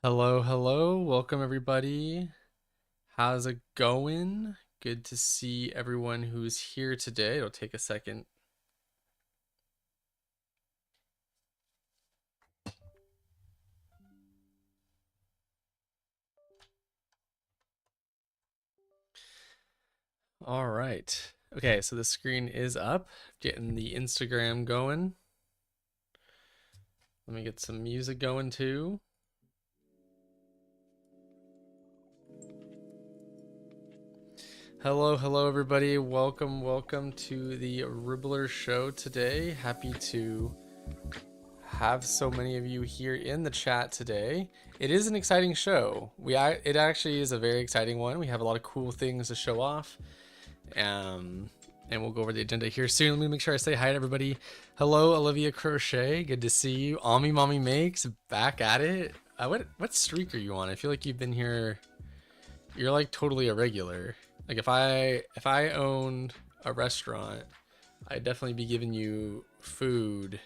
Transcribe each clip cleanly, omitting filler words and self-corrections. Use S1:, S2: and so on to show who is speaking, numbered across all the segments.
S1: Hello, hello. Welcome, everybody. How's it going? Good to see everyone who's here today. It'll take a second. All right. Okay, so the screen is up. Getting the Instagram going. Let me get some music going too. Hello, hello, everybody. Welcome, welcome to the Ribblr show today. Happy to have so many of you here in the chat today. It is an exciting show. It actually is a very exciting one. We have a lot of cool things to show off. And we'll go over the agenda here soon. Let me make sure I say hi to everybody. Hello, Olivia Crochet. Good to see you. Ami Mommy Makes back at it. What streak are you on? I feel like you've been here. You're like totally a regular. Like if I owned a restaurant, I'd definitely be giving you food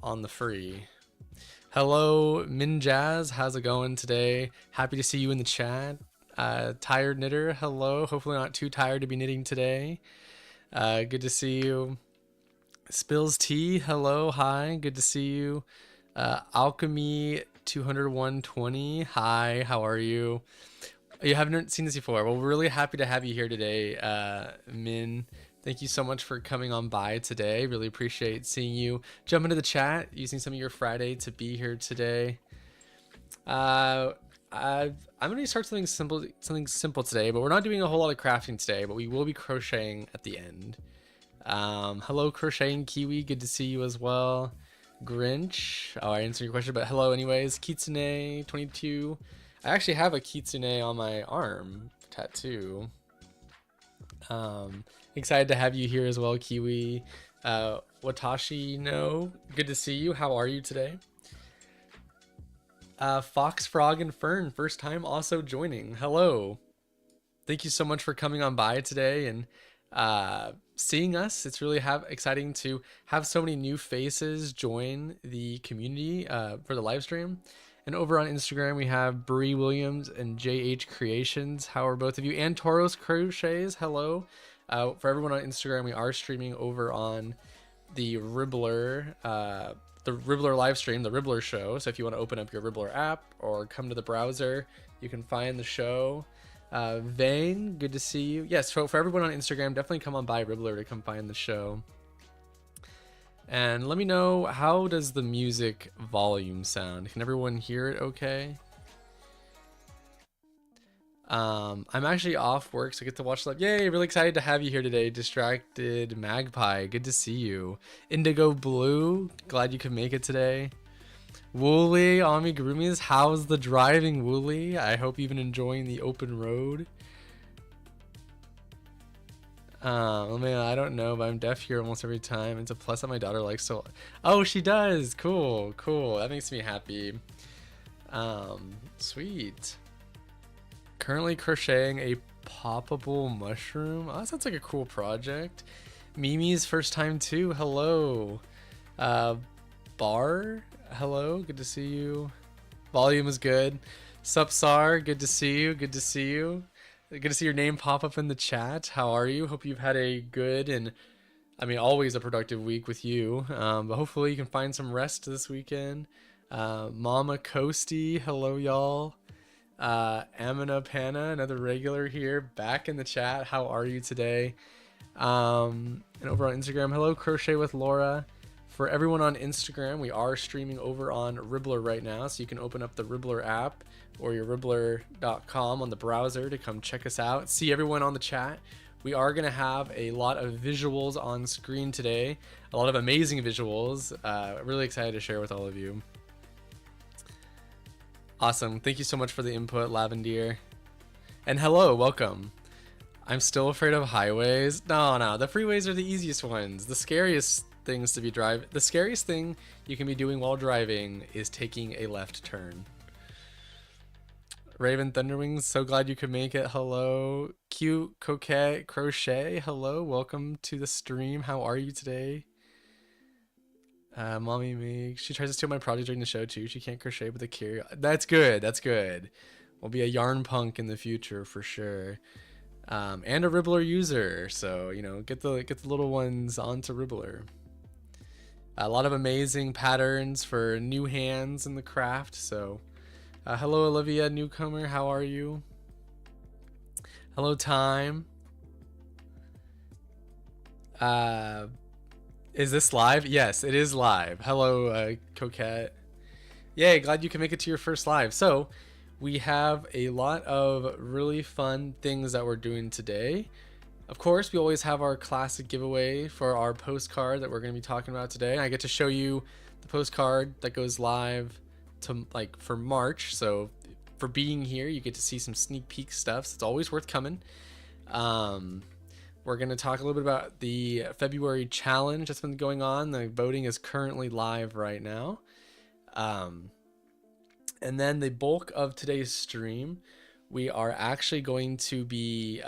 S1: on the free. Hello, Min Jazz. How's it going today? Happy to see you in the chat. Tired Knitter, hello. Hopefully not too tired to be knitting today. Good to see you. Spills Tea, hello, hi, good to see you. Alchemy 20120, hi, how are you? You haven't seen this before. Well, we're really happy to have you here today, Min. Thank you so much for coming on by today. Really appreciate seeing you. Jump into the chat, using some of your Friday to be here today. I'm gonna start something simple today, but we're not doing a whole lot of crafting today, but we will be crocheting at the end. Hello, Crocheting Kiwi, good to see you as well. Grinch, oh, I answered your question, but hello anyways. Kitsune 22, I actually have a kitsune on my arm tattoo. Excited to have you here as well, Kiwi. Watashi no, good to see you. How are you today? Fox, Frog, and Fern, first time also joining. Hello. Thank you so much for coming on by today and seeing us. It's really exciting to have so many new faces join the community for the live stream. And over on Instagram, we have Bree Williams and JH Creations. How are both of you? And Toros Crochets, hello. For everyone on Instagram, we are streaming over on the Ribblr live stream, the Ribblr show. So if you want to open up your Ribblr app or come to the browser, you can find the show. Vane, good to see you. Yes, so for everyone on Instagram, definitely come on by Ribblr to come find the show. And let me know, how does the music volume sound? Can everyone hear it okay? I'm actually off work, so I get to watch live. Yay, really excited to have you here today. Distracted Magpie, good to see you. Indigo Blue, glad you could make it today. Wooly, Amigurumis, how's the driving, Wooly? I hope you've been enjoying the open road. Oh man, I don't know, but I'm deaf here almost every time. It's a plus that my daughter likes to. Oh, she does. Cool, cool. That makes me happy. Sweet. Currently crocheting a poppable mushroom. Oh, that sounds like a cool project. Mimi's first time too. Hello. Bar. Hello. Good to see you. Volume is good. Supsar. Good to see you. Good to see you. Good to see your name pop up in the chat. How are you? Hope you've had a good and, I mean, always a productive week with you. But hopefully you can find some rest this weekend. Mama Coasty, hello y'all. Amina Panna, another regular here, back in the chat. How are you today? And over on Instagram, hello Crochet with Laura. For everyone on Instagram, we are streaming over on Ribblr right now, so you can open up the Ribblr app or your Ribblr.com on the browser to come check us out. See everyone on the chat. We are going to have a lot of visuals on screen today, a lot of amazing visuals. Really excited to share with all of you. Awesome. Thank you so much for the input, Lavendier. And hello, welcome. I'm still afraid of highways. No, the freeways are the easiest ones. The scariest things to be driving. The scariest thing you can be doing while driving is taking a left turn. Raven Thunderwings, so glad you could make it. Hello. Cute Coquette Crochet, hello. Welcome to the stream. How are you today? Mommy Meg, she tries to steal my project during the show too. She can't crochet with a carry. That's good. That's good. We'll be a yarn punk in the future for sure. And a Ribblr user, so you know, get the little ones onto Ribblr. A lot of amazing patterns for new hands in the craft. So, hello Olivia, newcomer. How are you? Hello Time. Is this live? Yes, it is live. Hello Coquette. Yay, glad you can make it to your first live. So, we have a lot of really fun things that we're doing today. Of course, we always have our classic giveaway for our postcard that we're going to be talking about today. I get to show you the postcard that goes live to for March. So for being here, you get to see some sneak peek stuff. So it's always worth coming. We're going to talk a little bit about the February challenge that's been going on. The voting is currently live right now. And then the bulk of today's stream, we are actually going to be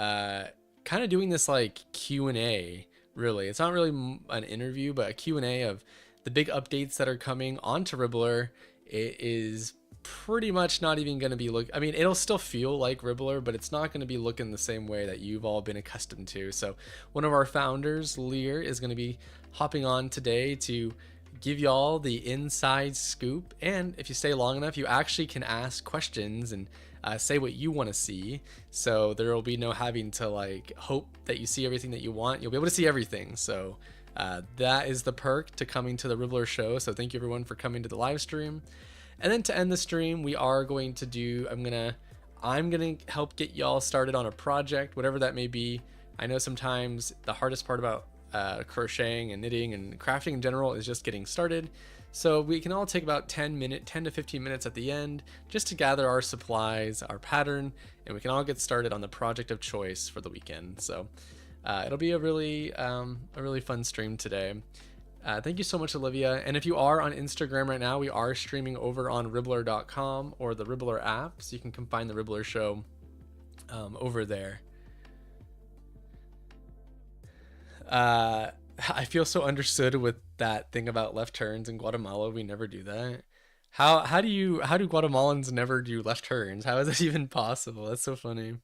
S1: kind of doing this like Q&A, really. It's not really an interview, but a Q&A of the big updates that are coming onto Ribblr. It is pretty much not even going to be I mean, it'll still feel like Ribblr, but it's not going to be looking the same way that you've all been accustomed to. So one of our founders, Lear, is going to be hopping on today to give y'all the inside scoop, and if you stay long enough, you actually can ask questions and say what you want to see. So there will be no having to like hope that you see everything that you want. You'll be able to see everything. So that is the perk to coming to the Ribblr show. So thank you everyone for coming to the live stream. And then to end the stream, we are going to do, I'm gonna help get y'all started on a project, whatever that may be. I know sometimes the hardest part about crocheting and knitting and crafting in general is just getting started. So we can all take about 10 to 15 minutes at the end just to gather our supplies, our pattern, and we can all get started on the project of choice for the weekend. So it'll be a really fun stream today. Thank you so much, Olivia. And if you are on Instagram right now, we are streaming over on Ribblr.com or the Ribblr app, so you can come find the Ribblr show over there. I feel so understood with that thing about left turns in Guatemala. We never do that. How do Guatemalans never do left turns? How is that even possible? That's so funny.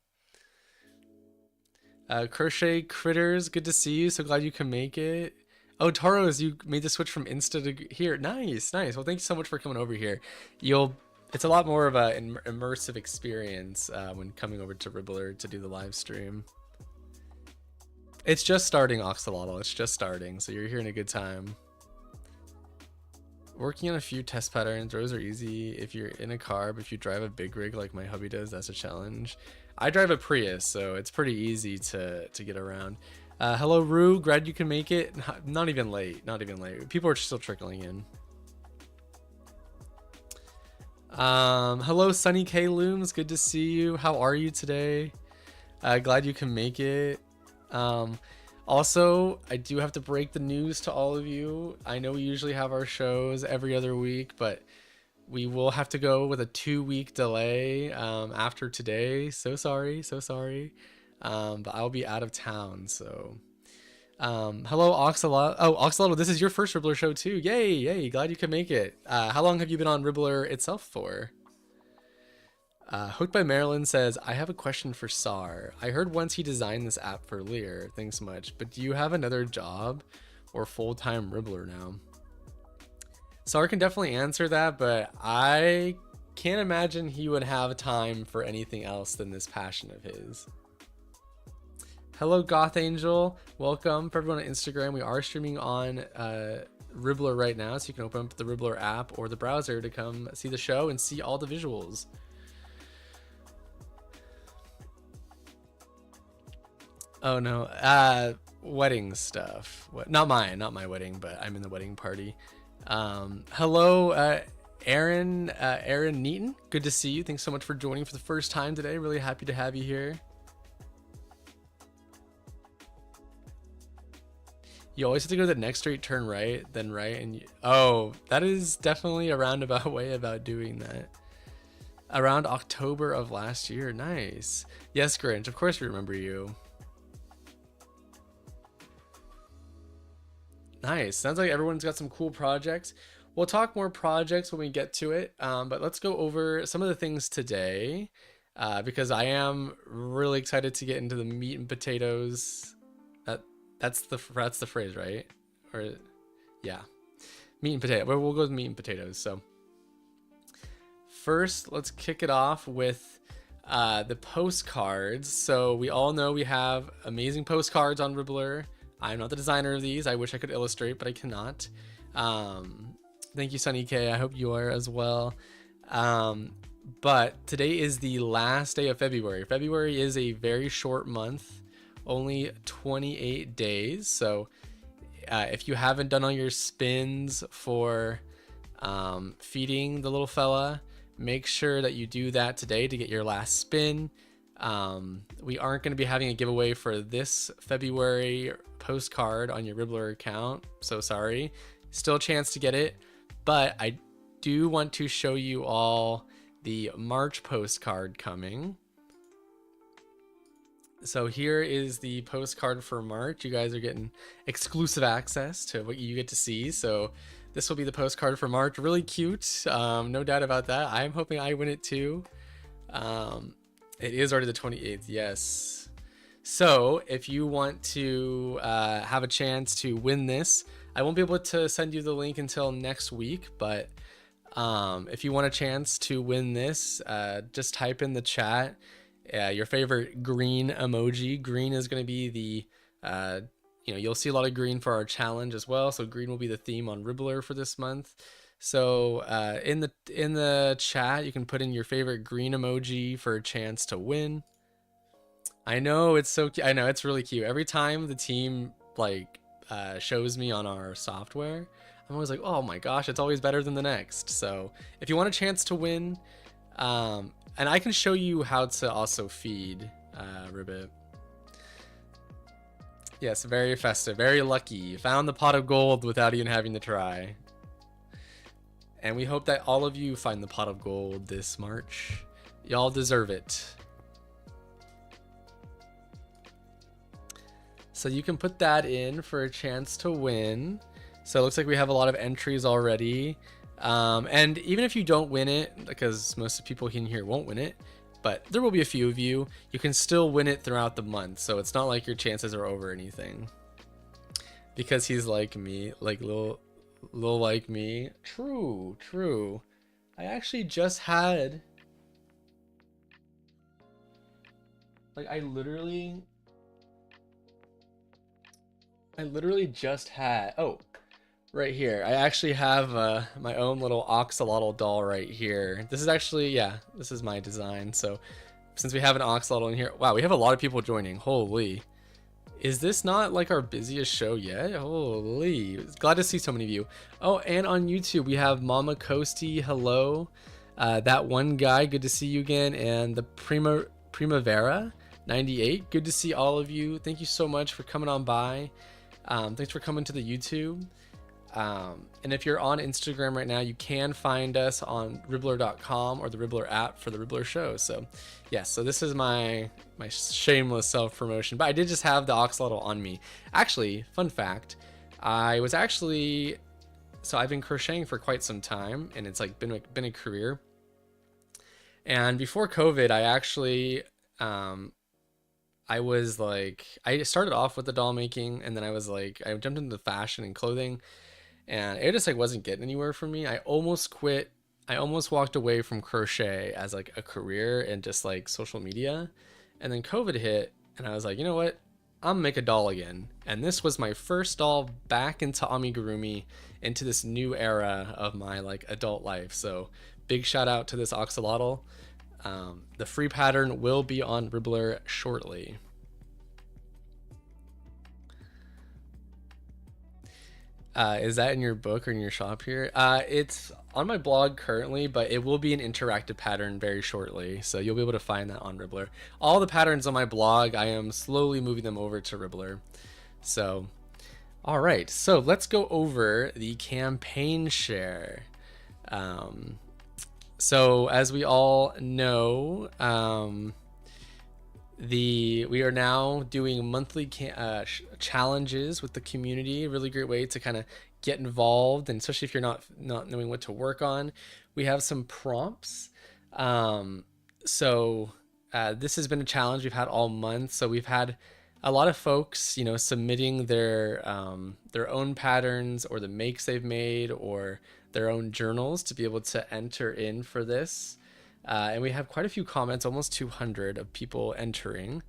S1: Crochet Critters, good to see you. So glad you can make it. Oh, Taros, you made the switch from Insta to here. Nice. Well, thank you so much for coming over here. It's a lot more of an immersive experience when coming over to Ribblr to do the live stream. It's just starting, Oxalotl. It's just starting, so you're here in a good time. Working on a few test patterns. Those are easy if you're in a car, but if you drive a big rig like my hubby does, that's a challenge. I drive a Prius, so it's pretty easy to get around. Hello, Rue. Glad you can make it. Not even late. People are still trickling in. Hello, Sunny K Looms. Good to see you. How are you today? Glad you can make it. Also, I do have to break the news to all of you. I know we usually have our shows every other week, but we will have to go with a 2-week delay after today. So sorry. But I'll be out of town, so hello Oxalotl. Oh, Oxalotl, this is your first Ribblr show too. Yay, glad you can make it. How long have you been on Ribblr itself for? Hooked by Marilyn says, I have a question for Sar. I heard once he designed this app for Lear. Thanks much. But do you have another job or full-time Ribblr now? Sar can definitely answer that, but I can't imagine he would have time for anything else than this passion of his. Hello, Goth Angel. Welcome for everyone on Instagram. We are streaming on Ribblr right now, so you can open up the Ribblr app or the browser to come see the show and see all the visuals. Oh no, wedding stuff. Not my wedding, but I'm in the wedding party. Hello, Aaron Neaton. Good to see you. Thanks so much for joining for the first time today. Really happy to have you here. You always have to go the next straight turn right, then right, and oh, that is definitely a roundabout way about doing that. Around October of last year. Nice. Yes, Grinch. Of course we remember you. Nice. Sounds like everyone's got some cool projects. We'll talk more projects when we get to it, but let's go over some of the things today, because I am really excited to get into the meat and potatoes. That's the phrase, right? Or yeah, meat and potato. We'll go with meat and potatoes. So first, let's kick it off with the postcards. So we all know we have amazing postcards on Ribblr. I'm not the designer of these. I wish I could illustrate, but I cannot. Thank you, Sunny K. I hope you are as well. But today is the last day of February. February is a very short month. Only 28 days. So if you haven't done all your spins for feeding the little fella, make sure that you do that today to get your last spin. We aren't going to be having a giveaway for this February postcard on your Ribblr account. So sorry. Still a chance to get it. But I do want to show you all the March postcard coming. So here is the postcard for March. You guys are getting exclusive access to what you get to see. So this will be the postcard for March. Really cute. No doubt about that. I'm hoping I win it too. It is already the 28th. Yes. So if you want to have a chance to win this, I won't be able to send you the link until next week. But if you want a chance to win this, just type in the chat your favorite green emoji. Green is going to be the, you'll see a lot of green for our challenge as well. So green will be the theme on Ribblr for this month. So in the chat, you can put in your favorite green emoji for a chance to win. I know it's so cute. I know it's really cute. Every time the team shows me on our software, I'm always like, oh my gosh, it's always better than the next. So if you want a chance to win, and I can show you how to also feed Ribbit. Yes, very festive, very lucky. Found the pot of gold without even having to try. And we hope that all of you find the pot of gold this March. Y'all deserve it. So you can put that in for a chance to win. So it looks like we have a lot of entries already. And even if you don't win it, because most of the people in here won't win it, but there will be a few of you, you can still win it throughout the month. So it's not like your chances are over or anything. Because he's like me, like little like me. True, true. I actually just had, I literally just had, oh, right here. I actually have my own little axolotl doll right here. This is actually, yeah, this is my design. So since we have an axolotl in here, wow, we have a lot of people joining. Holy. Is this not like our busiest show yet? Holy. Glad to see so many of you. Oh, and on YouTube, we have Mama Coasty. Hello. That one guy, good to see you again. And the Primavera 98. Good to see all of you. Thank you so much for coming on by. Thanks for coming to the YouTube. And if you're on Instagram right now, you can find us on Ribblr.com or the Ribblr app for the Ribblr show. So yes, so this is my shameless self-promotion, but I did just have the axolotl on me. Actually, fun fact, I've been crocheting for quite some time, and it's like been a career. And before COVID, I actually, um, I was like, I started off with the doll making, and then I was like, I jumped into fashion and clothing, and it just like wasn't getting anywhere for me. I almost quit. I almost walked away from crochet as like a career and just like social media. And then COVID hit, and I was like, you know what? I'm gonna make a doll again. And this was my first doll back into amigurumi, into this new era of my like adult life. So big shout out to this oxalotl. The free pattern will be on Ribblr shortly. Is that in your book or in your shop here? It's on my blog currently, but it will be an interactive pattern very shortly. So you'll be able to find that on Ribblr. All the patterns on my blog, I am slowly moving them over to Ribblr. So, all right. So let's go over the campaign share. So as we all know, we are now doing monthly challenges with the community. Really great way to kind of get involved, and especially if you're not knowing what to work on. We have some prompts. So this has been a challenge we've had all month. So we've had a lot of folks, submitting their own patterns or the makes they've made or their own journals to be able to enter in for this. And we have quite a few comments, almost 200 of people entering.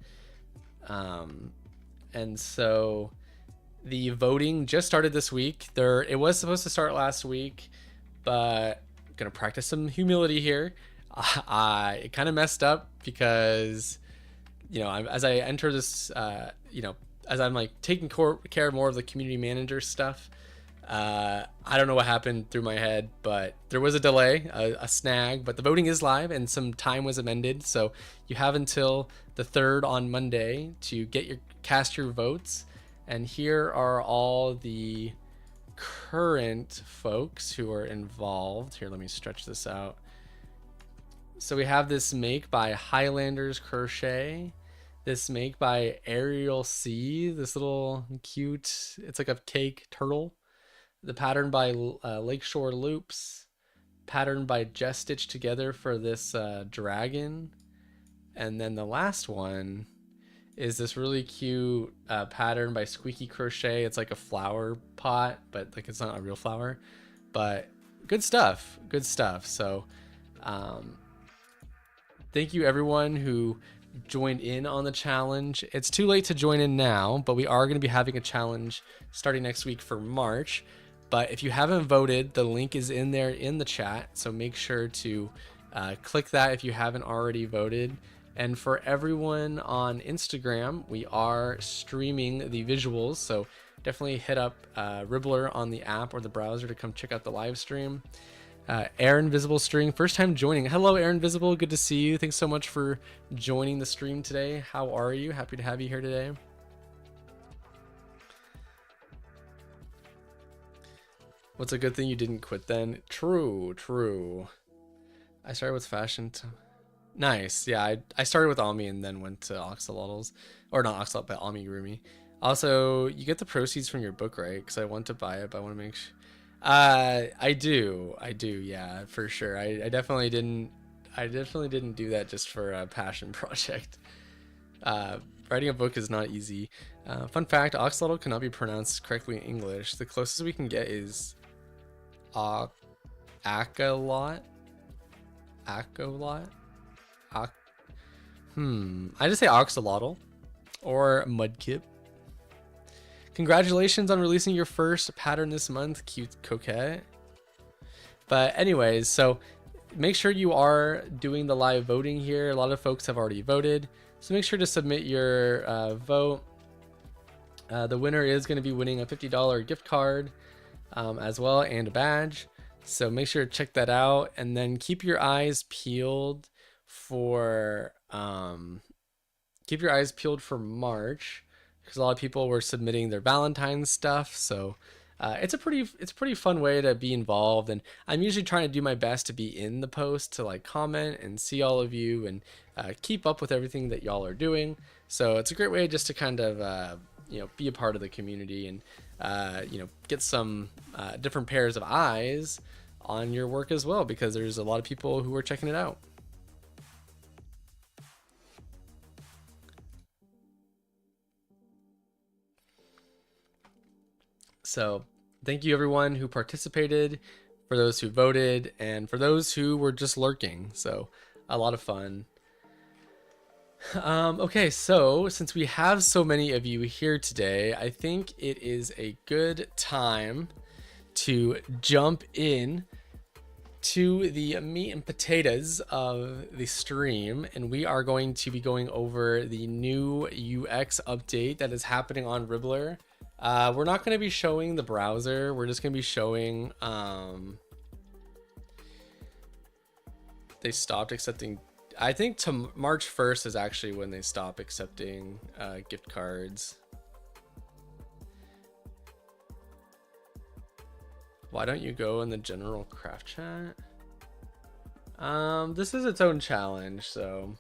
S1: And so the voting just started this week. It was supposed to start last week, but I'm gonna practice some humility here. It kind of messed up because, as I enter this, as I'm like taking care of more of the community manager stuff, I don't know what happened through my head, but there was a delay, a snag, but the voting is live and some time was amended. So you have until the 3rd on Monday to cast your votes. And here are all the current folks who are involved. Here, let me stretch this out. So we have this make by Highlanders Crochet, this make by Ariel C, this little cute, it's like a cake turtle. The pattern by Lakeshore Loops, pattern by Just Stitch Together for this dragon, and then the last one is this really cute pattern by Squeaky Crochet. It's like a flower pot, but like it's not a real flower, but good stuff. So thank you everyone who joined in on the challenge. It's too late to join in now, but we are going to be having a challenge starting next week for March. But if you haven't voted, the link is in there in the chat. So make sure to click that if you haven't already voted. And for everyone on Instagram, we are streaming the visuals. So definitely hit up Ribblr on the app or the browser to come check out the live stream. Aaron Visible String, first time joining. Hello, Aaron Visible. Good to see you. Thanks so much for joining the stream today. How are you? Happy to have you here today. What's a good thing you didn't quit then? True. I started with fashion. Nice. Yeah, I started with Ami and then went to Oxalotls. Or not Oxalot, but Amigurumi. Also, you get the proceeds from your book, right? Because I want to buy it, but I want to make sure. I do. Yeah, for sure. I definitely didn't do that just for a passion project. Writing a book is not easy. Fun fact, Oxalotl cannot be pronounced correctly in English. The closest we can get is Acolot. I just say Oxalotl or Mudkip. Congratulations on releasing your first pattern this month, cute coquette. But anyways, so make sure you are doing the live voting here. A lot of folks have already voted, so make sure to submit your vote. The winner is going to be winning a $50 gift card as well, and a badge. So make sure to check that out, and then keep your eyes peeled for March, because a lot of people were submitting their Valentine's stuff. So it's a pretty fun way to be involved, and I'm usually trying to do my best to be in the post to like comment and see all of you and keep up with everything that y'all are doing. So it's a great way just to kind of be a part of the community and get some different pairs of eyes on your work as well, because there's a lot of people who are checking it out. So thank you everyone who participated, for those who voted, and for those who were just lurking. So a lot of fun. Okay, so since we have so many of you here today, I think it is a good time to jump in to the meat and potatoes of the stream, and we are going to be going over the new UX update that is happening on Ribblr. We're not going to be showing the browser. We're just going to be showing they stopped accepting. I think to March 1st is actually when they stop accepting gift cards. Why don't you go in the general craft chat? This is its own challenge, so.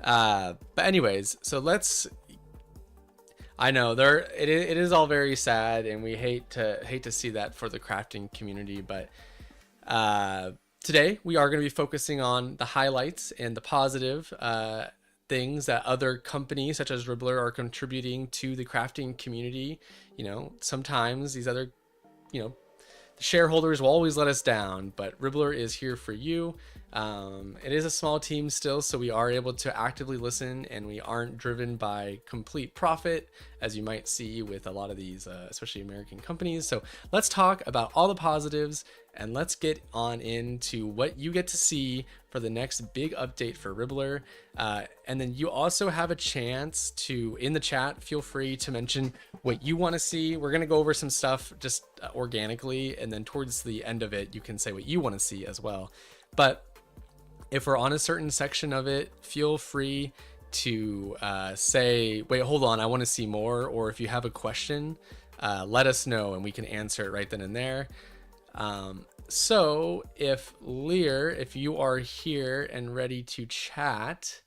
S1: But anyways, so let's. I know it is all very sad, and we hate to see that for the crafting community, but today we are going to be focusing on the highlights and the positive things that other companies such as Ribblr are contributing to the crafting community. You know, sometimes these other, you know, the shareholders will always let us down, but Ribblr is here for you. It is a small team still, so we are able to actively listen, and we aren't driven by complete profit, as you might see with a lot of these, especially American companies. So let's talk about all the positives, and let's get on into what you get to see for the next big update for Ribblr. And then you also have a chance to, in the chat, feel free to mention what you want to see. We're going to go over some stuff just organically, and then towards the end of it, you can say what you want to see as well. But if we're on a certain section of it, feel free to say, wait, hold on, I want to see more. Or if you have a question, let us know and we can answer it right then and there. So if Lear, if you are here and ready to chat,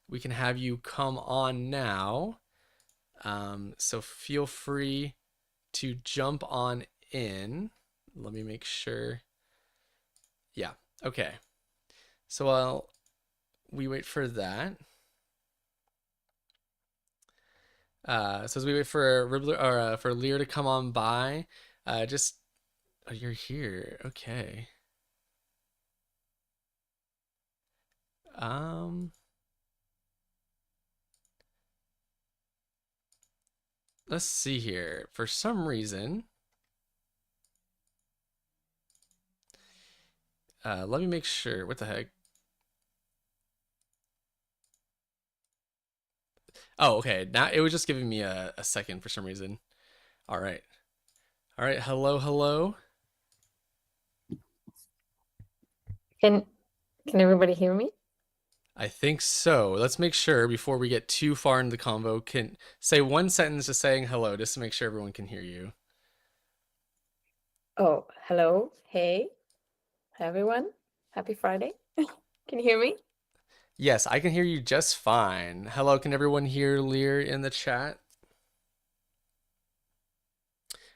S1: we can have you come on now. So feel free to jump on in. Let me make sure. Yeah, okay. So while we wait for that, so as we wait for Ribblr, or for Lear to come on by, just, oh, you're here, okay. Let's see here. For some reason, let me make sure. What the heck? Oh, okay. Now it was just giving me a second for some reason. All right. All right. Hello, hello.
S2: Can everybody hear me?
S1: I think so. Let's make sure before we get too far into the convo, can say one sentence just saying hello, just to make sure everyone can hear you.
S2: Oh, hello. Hey, everyone. Happy Friday. Can you hear me?
S1: Yes, I can hear you just fine. Hello, can everyone hear Lear in the chat?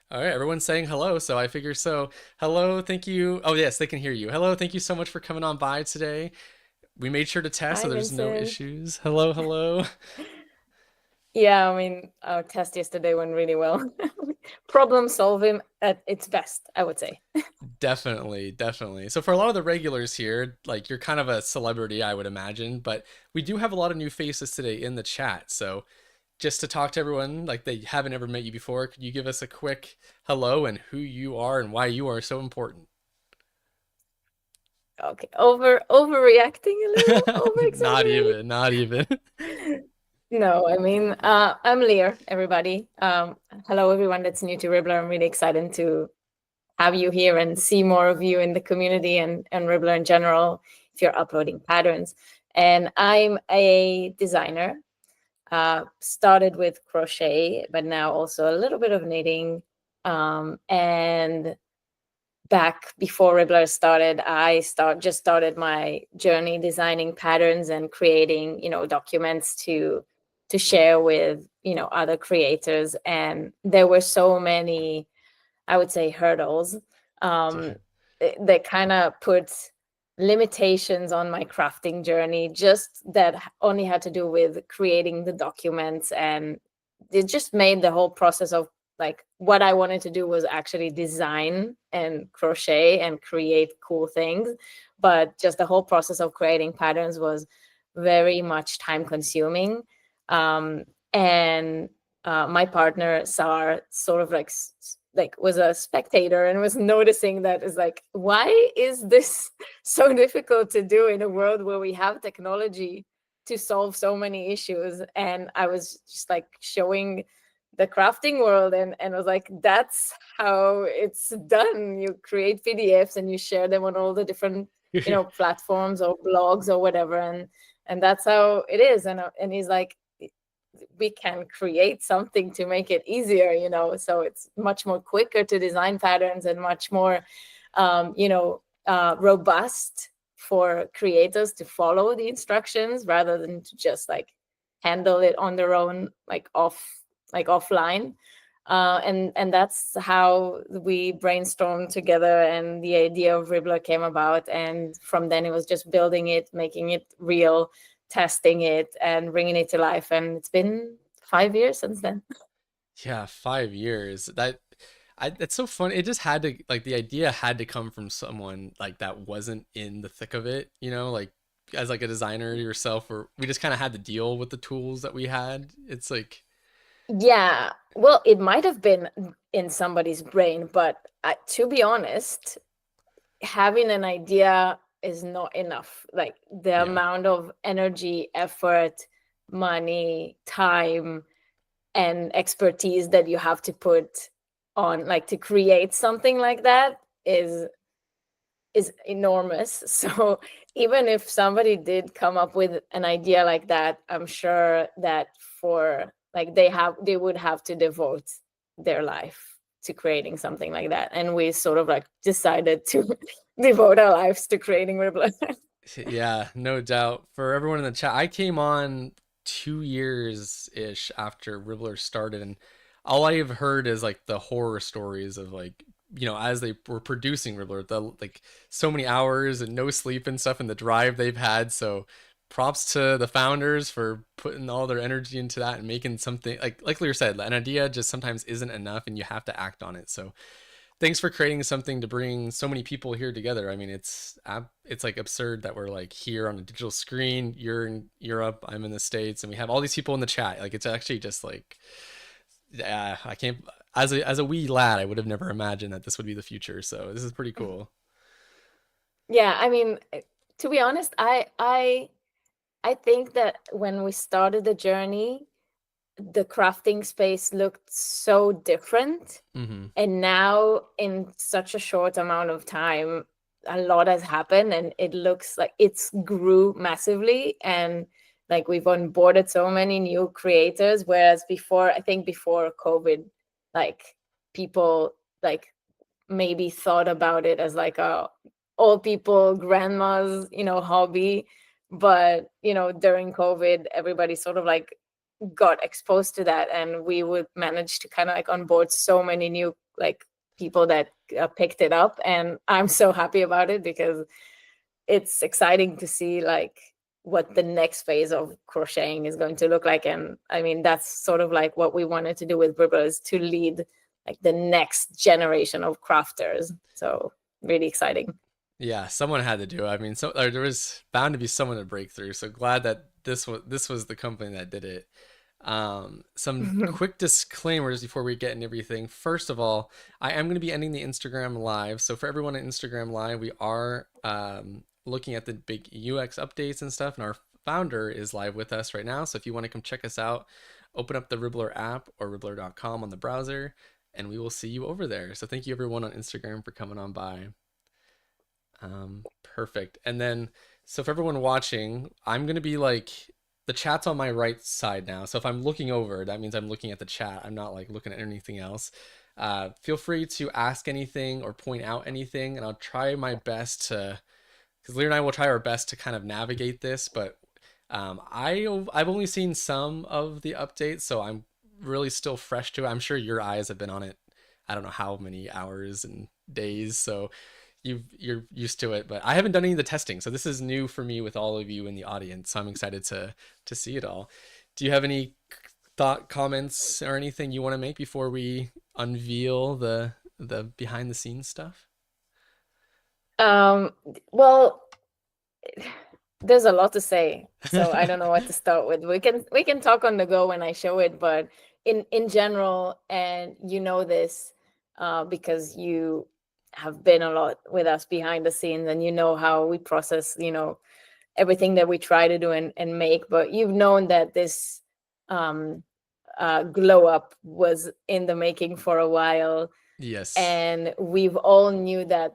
S1: All right, everyone's saying hello, so I figure so. Hello, thank you. Oh, yes, they can hear you. Hello, thank you so much for coming on by today. We made sure to test,
S2: Hi,
S1: so there's no
S2: Vincent.
S1: issues. Hello, hello.
S2: Yeah, I mean, our test yesterday went really well. Problem solving at its best, I would say.
S1: Definitely, definitely. So for a lot of the regulars here, like, you're kind of a celebrity, I would imagine, but we do have a lot of new faces today in the chat. So just to talk to everyone like they haven't ever met you before, could you give us a quick hello and who you are and why you are so important?
S2: Okay, overreacting a little, over exaggerating.
S1: Not even.
S2: No, I mean, I'm Lear, everybody. Hello, everyone that's new to Ribblr. I'm really excited to have you here and see more of you in the community and Ribblr in general, if you're uploading patterns. And I'm a designer, started with crochet, but now also a little bit of knitting. And back before Ribblr started, I just started my journey designing patterns and creating, documents to share with, other creators. And there were so many, I would say, hurdles that kind of put limitations on my crafting journey, just that only had to do with creating the documents. And it just made the whole process of like what I wanted to do was actually design and crochet and create cool things, but just the whole process of creating patterns was very much time consuming. And My partner Sar sort of like was a spectator and was noticing that is like, why is this so difficult to do in a world where we have technology to solve so many issues? And I was just like showing the crafting world, and was like, that's how it's done. You create PDFs and you share them on all the different platforms or blogs or whatever, and that's how it is. And he's like, we can create something to make it easier, so it's much more quicker to design patterns and much more robust for creators to follow the instructions rather than to just like handle it on their own, offline. And that's how we brainstormed together, and the idea of Ribblr came about. And from then it was just building it, making it real, testing it, and bringing it to life. And it's been 5 years since then.
S1: Yeah, 5 years. That's so fun. It just had to, like, the idea had to come from someone like that wasn't in the thick of it, like as like a designer yourself, or we just kind of had to deal with the tools that we had. It's like,
S2: Yeah, well, it might have been in somebody's brain, but to be honest, having an idea is not enough. Like the
S1: yeah.
S2: amount of energy, effort, money, time, and expertise that you have to put on, like, to create something like that is enormous. So even if somebody did come up with an idea like that, I'm sure that for like they would have to devote their life to creating something like that. And we sort of like decided to devote our lives to creating Ribblr.
S1: Yeah, no doubt. For everyone in the chat, I came on 2 years ish after Ribblr started, and all I have heard is like the horror stories of like, as they were producing Ribblr, the like so many hours and no sleep and stuff, and the drive they've had. So props to the founders for putting all their energy into that and making something like Lear said, an idea just sometimes isn't enough and you have to act on it. So thanks for creating something to bring so many people here together. I mean, it's like absurd that we're like here on a digital screen. You're in Europe, I'm in the States, and we have all these people in the chat. Like, it's actually just like, yeah, I can't. As a wee lad, I would have never imagined that this would be the future. So this is pretty cool.
S2: Yeah, I mean, to be honest, I think that when we started the journey, the crafting space looked so different.
S1: Mm-hmm.
S2: And now, in such a short amount of time, a lot has happened, and it looks like it's grew massively. And like we've onboarded so many new creators, whereas before, I think before COVID, like people like maybe thought about it as like a old people, grandma's, hobby. But during COVID, everybody sort of like got exposed to that, and we would manage to kind of like onboard so many new like people that picked it up. And I'm so happy about it because it's exciting to see like what the next phase of crocheting is going to look like. And I mean, that's sort of like what we wanted to do with Ribblr, is to lead like the next generation of crafters. So really exciting.
S1: Yeah, someone had to do it. I mean, there was bound to be someone to break through. So glad that this was the company that did it. Some quick disclaimers before we get into everything. First of all, I am going to be ending the Instagram live. So for everyone on Instagram live, we are looking at the big UX updates and stuff, and our founder is live with us right now. So if you want to come check us out, open up the Ribblr app or ribblr.com on the browser, and we will see you over there. So thank you everyone on Instagram for coming on by. Perfect. And then, so for everyone watching, I'm going to be like, the chat's on my right side now. So if I'm looking over, that means I'm looking at the chat. I'm not like looking at anything else. Feel free to ask anything or point out anything, and I'll try my best to, because Lear and I will try our best to kind of navigate this, but I've only seen some of the updates, so I'm really still fresh to it. I'm sure your eyes have been on it, I don't know how many hours and days, so you're used to it, but I haven't done any of the testing, so this is new for me with all of you in the audience. So I'm excited to see it all. Do you have any thought, comments, or anything you want to make before we unveil the behind the scenes stuff?
S2: Well, there's a lot to say, so I don't know what to start with. We can talk on the go when I show it, but in general, and you know this, because you have been a lot with us behind the scenes, and you know how we process, everything that we try to do and make. But you've known that this um, glow up was in the making for a while,
S1: Yes.
S2: and we've all knew that,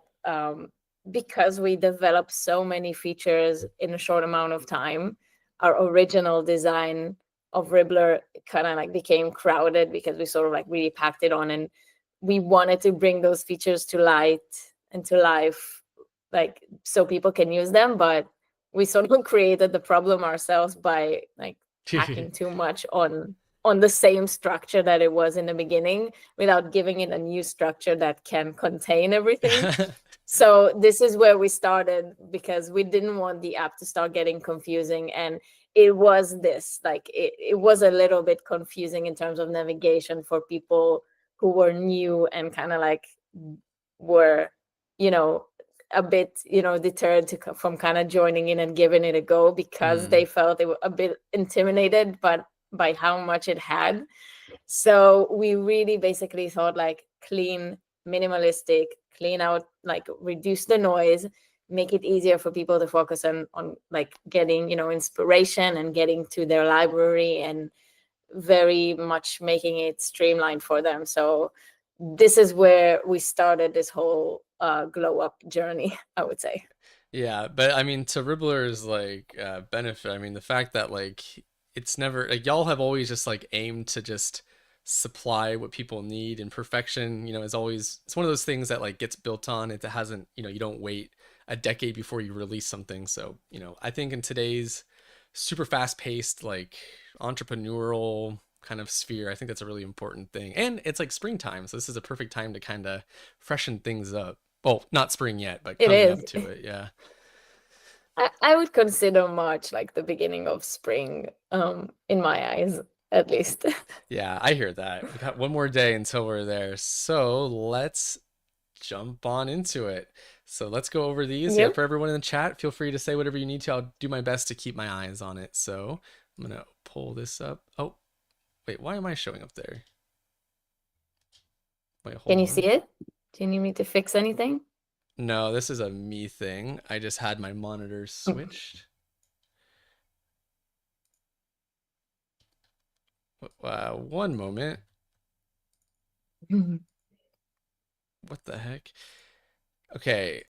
S2: because we developed so many features in a short amount of time, our original design of Ribblr kind of like became crowded because we sort of like really packed it on, and we wanted to bring those features to light and to life, like so people can use them. But we sort of created the problem ourselves by like packing too much on the same structure that it was in the beginning, without giving it a new structure that can contain everything. So this is where we started, because we didn't want the app to start getting confusing. And it was this, like, it was a little bit confusing in terms of navigation for people who were new and kind of like were, you know, a bit, deterred from kind of joining in and giving it a go, because
S1: Mm.
S2: they felt they were a bit intimidated by how much it had. So we really basically thought like clean, minimalistic, clean out, like reduce the noise, make it easier for people to focus on like getting, inspiration and getting to their library, and very much making it streamlined for them. So this is where we started this whole glow up journey, I would say.
S1: Yeah, but I mean, to Ribbler's like benefit, I mean, the fact that like it's never like y'all have always just like aimed to just supply what people need, and perfection, is always, it's one of those things that like gets built on. It hasn't, you don't wait a decade before you release something. So, I think in today's super fast-paced, like entrepreneurial kind of sphere, I think that's a really important thing. And it's like springtime, so this is a perfect time to kind of freshen things up. Well, not spring yet, but
S2: It
S1: coming up
S2: is.
S1: to it. Yeah.
S2: I would consider March like the beginning of spring, in my eyes, at least.
S1: Yeah, I hear that. We got one more day until we're there. So let's jump on into it. So let's go over these. Yeah,
S2: Yep.
S1: for everyone in the chat, feel free to say whatever you need to. I'll do my best to keep my eyes on it. So I'm gonna pull this up. Oh, wait, why am I showing up there? Wait,
S2: Can
S1: hold
S2: you see
S1: on.
S2: it? Do you need me to fix anything?
S1: No, this is a me thing. I just had my monitor switched. One moment.
S2: Mhm.
S1: What the heck? Okay,